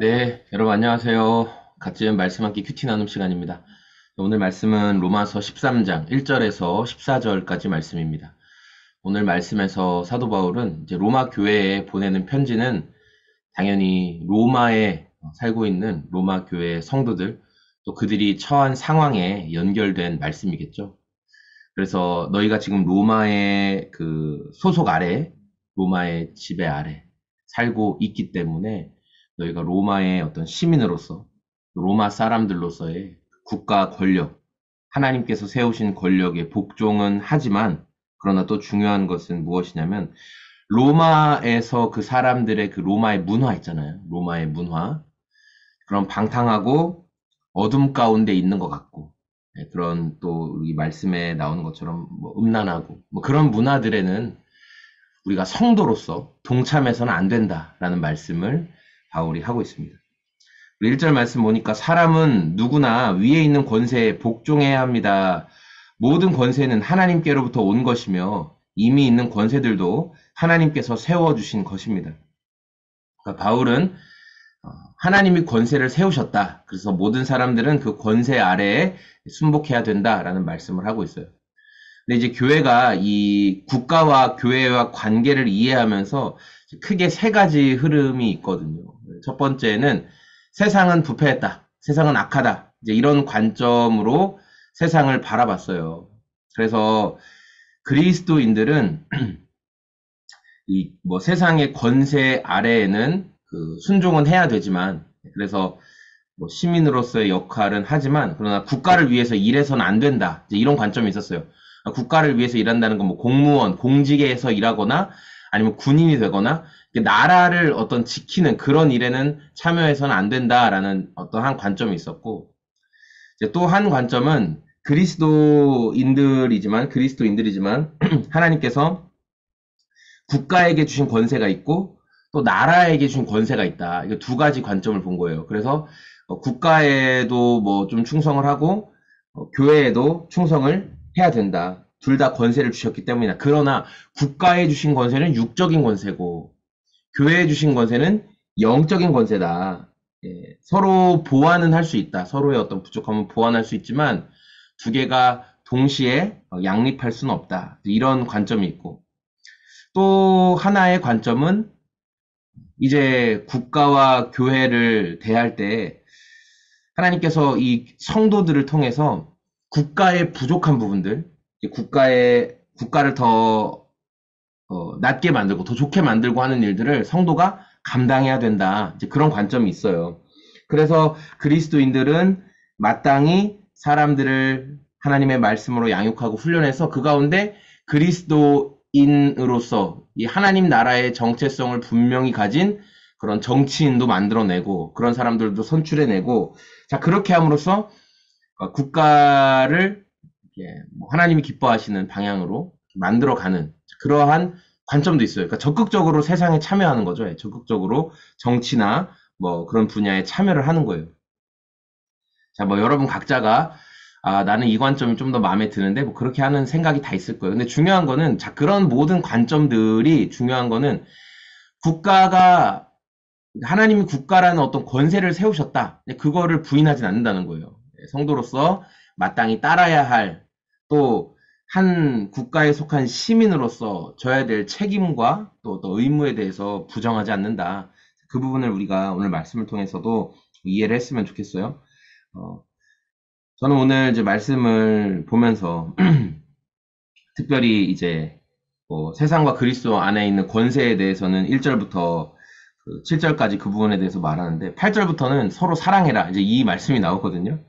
네, 여러분 안녕하세요. 같이 말씀 함께 큐티 나눔 시간입니다. 오늘 말씀은 로마서 13장 1절에서 14절까지 말씀입니다. 오늘 말씀에서 사도 바울은 이제 로마 교회에 보내는 편지는 당연히 로마에 살고 있는 로마 교회 성도들, 또 그들이 처한 상황에 연결된 말씀이겠죠. 그래서 너희가 지금 로마의 그 소속 아래, 로마의 지배 아래 살고 있기 때문에 너희가 로마의 어떤 시민으로서, 로마 사람들로서의 국가 권력, 하나님께서 세우신 권력에 복종은 하지만, 그러나 또 중요한 것은 무엇이냐면, 로마에서 그 사람들의 그 로마의 문화 있잖아요. 로마의 문화. 그런 방탕하고 어둠 가운데 있는 것 같고, 그런 또 우리 말씀에 나오는 것처럼 뭐 음란하고 뭐 그런 문화들에는 우리가 성도로서 동참해서는 안 된다라는 말씀을 바울이 하고 있습니다. 1절 말씀 보니까 사람은 누구나 위에 있는 권세에 복종해야 합니다. 모든 권세는 하나님께로부터 온 것이며 이미 있는 권세들도 하나님께서 세워주신 것입니다. 그러니까 바울은 하나님이 권세를 세우셨다. 그래서 모든 사람들은 그 권세 아래에 순복해야 된다라는 말씀을 하고 있어요. 근데 이제 교회가 이 국가와 교회와 관계를 이해하면서 크게 세 가지 흐름이 있거든요. 첫 번째는 세상은 부패했다. 세상은 악하다. 이제 이런 관점으로 세상을 바라봤어요. 그래서 그리스도인들은 이 뭐 세상의 권세 아래에는 그 순종은 해야 되지만, 그래서 뭐 시민으로서의 역할은 하지만 그러나 국가를 위해서 일해서는 안 된다. 이제 이런 관점이 있었어요. 국가를 위해서 일한다는 건 뭐 공무원, 공직에서 일하거나 아니면 군인이 되거나 나라를 어떤 지키는 그런 일에는 참여해서는 안 된다라는 어떤 한 관점이 있었고, 또 한 관점은 그리스도인들이지만 하나님께서 국가에게 주신 권세가 있고 또 나라에게 주신 권세가 있다. 이거 두 가지 관점을 본 거예요. 그래서 국가에도 뭐 좀 충성을 하고 교회에도 충성을 해야 된다. 둘 다 권세를 주셨기 때문이다. 그러나 국가에 주신 권세는 육적인 권세고 교회에 주신 권세는 영적인 권세다. 예, 서로 보완은 할 수 있다. 서로의 어떤 부족함은 보완할 수 있지만 두 개가 동시에 양립할 수는 없다. 이런 관점이 있고, 또 하나의 관점은 이제 국가와 교회를 대할 때 하나님께서 이 성도들을 통해서 국가의 부족한 부분들, 국가를 더 낮게 만들고 더 좋게 만들고 하는 일들을 성도가 감당해야 된다. 이제 그런 관점이 있어요. 그래서 그리스도인들은 마땅히 사람들을 하나님의 말씀으로 양육하고 훈련해서 그 가운데 그리스도인으로서 이 하나님 나라의 정체성을 분명히 가진 그런 정치인도 만들어내고 그런 사람들도 선출해내고, 자, 그렇게 함으로써 국가를 하나님이 기뻐하시는 방향으로 만들어가는 그러한 관점도 있어요. 그러니까 적극적으로 세상에 참여하는 거죠. 예, 적극적으로 정치나 뭐 그런 분야에 참여를 하는 거예요. 자, 뭐 여러분 각자가 나는 이 관점이 좀 더 마음에 드는데 뭐 그렇게 하는 생각이 다 있을 거예요. 근데 중요한 거는, 자, 그런 모든 관점들이 중요한 거는 국가가 하나님이 국가라는 어떤 권세를 세우셨다. 그거를 부인하진 않는다는 거예요. 성도로서 마땅히 따라야 할, 또 한 국가에 속한 시민으로서 져야 될 책임과 또 의무에 대해서 부정하지 않는다. 그 부분을 우리가 오늘 말씀을 통해서도 이해를 했으면 좋겠어요. 어, 저는 오늘 이제 말씀을 보면서 특별히 이제 뭐 세상과 그리스도 안에 있는 권세에 대해서는 1절부터 7절까지 그 부분에 대해서 말하는데, 8절부터는 서로 사랑해라. 이제 이 말씀이 나오거든요.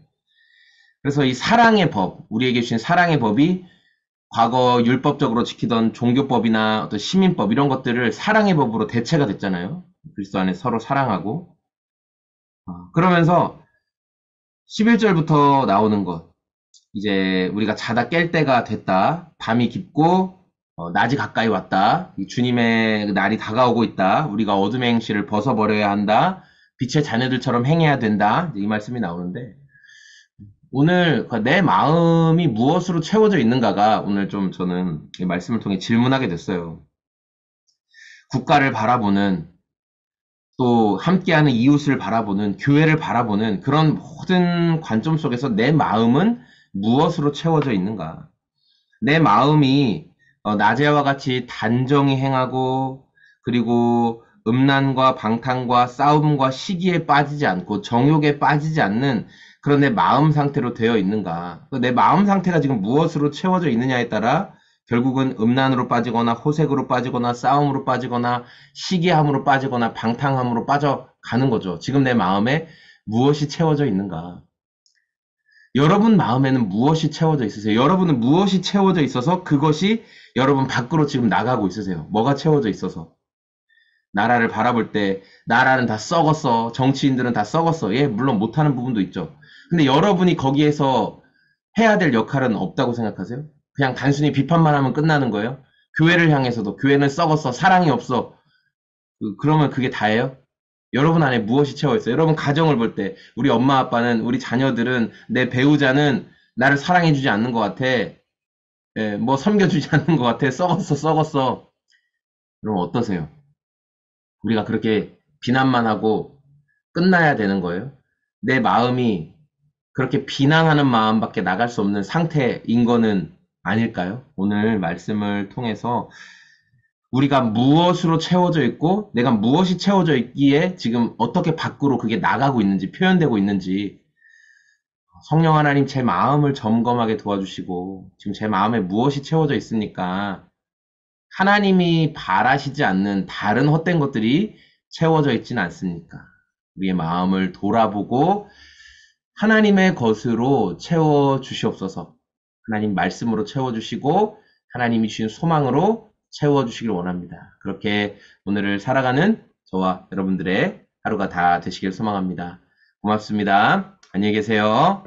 그래서 이 사랑의 법, 우리에게 주신 사랑의 법이 과거 율법적으로 지키던 종교법이나 어떤 시민법 이런 것들을 사랑의 법으로 대체가 됐잖아요. 그리스도 안에 서로 사랑하고. 그러면서 11절부터 나오는 것, 이제 우리가 자다 깰 때가 됐다. 밤이 깊고 낮이 가까이 왔다. 주님의 날이 다가오고 있다. 우리가 어둠의 행실을 벗어버려야 한다. 빛의 자녀들처럼 행해야 된다. 이 말씀이 나오는데, 오늘 내 마음이 무엇으로 채워져 있는가가 오늘 좀 저는 이 말씀을 통해 질문하게 됐어요. 국가를 바라보는, 또 함께하는 이웃을 바라보는, 교회를 바라보는 그런 모든 관점 속에서 내 마음은 무엇으로 채워져 있는가? 내 마음이 낮에와 같이 단정히 행하고, 그리고 음란과 방탕과 싸움과 시기에 빠지지 않고 정욕에 빠지지 않는 그런 내 마음 상태로 되어 있는가? 내 마음 상태가 지금 무엇으로 채워져 있느냐에 따라 결국은 음란으로 빠지거나 호색으로 빠지거나 싸움으로 빠지거나 시기함으로 빠지거나 방탕함으로 빠져가는 거죠. 지금 내 마음에 무엇이 채워져 있는가? 여러분 마음에는 무엇이 채워져 있으세요? 여러분은 무엇이 채워져 있어서 그것이 여러분 밖으로 지금 나가고 있으세요? 뭐가 채워져 있어서? 나라를 바라볼 때 나라는 다 썩었어. 정치인들은 다 썩었어. 예, 물론 못하는 부분도 있죠. 근데 여러분이 거기에서 해야 될 역할은 없다고 생각하세요? 그냥 단순히 비판만 하면 끝나는 거예요? 교회를 향해서도 교회는 썩었어. 사랑이 없어. 그러면 그게 다예요? 여러분 안에 무엇이 채워 있어요? 여러분 가정을 볼 때 우리 엄마 아빠는 우리 자녀들은 내 배우자는 나를 사랑해주지 않는 것 같아. 예, 뭐 섬겨주지 않는 것 같아. 썩었어, 썩었어. 그럼 어떠세요? 우리가 그렇게 비난만 하고 끝나야 되는 거예요? 내 마음이 그렇게 비난하는 마음밖에 나갈 수 없는 상태인 거는 아닐까요? 오늘 말씀을 통해서 우리가 무엇으로 채워져 있고 내가 무엇이 채워져 있기에 지금 어떻게 밖으로 그게 나가고 있는지 표현되고 있는지 성령 하나님 제 마음을 점검하게 도와주시고 지금 제 마음에 무엇이 채워져 있습니까? 하나님이 바라시지 않는 다른 헛된 것들이 채워져 있지는 않습니까? 우리의 마음을 돌아보고 하나님의 것으로 채워 주시옵소서. 하나님 말씀으로 채워 주시고 하나님이 주신 소망으로 채워 주시길 원합니다. 그렇게 오늘을 살아가는 저와 여러분들의 하루가 다 되시길 소망합니다. 고맙습니다. 안녕히 계세요.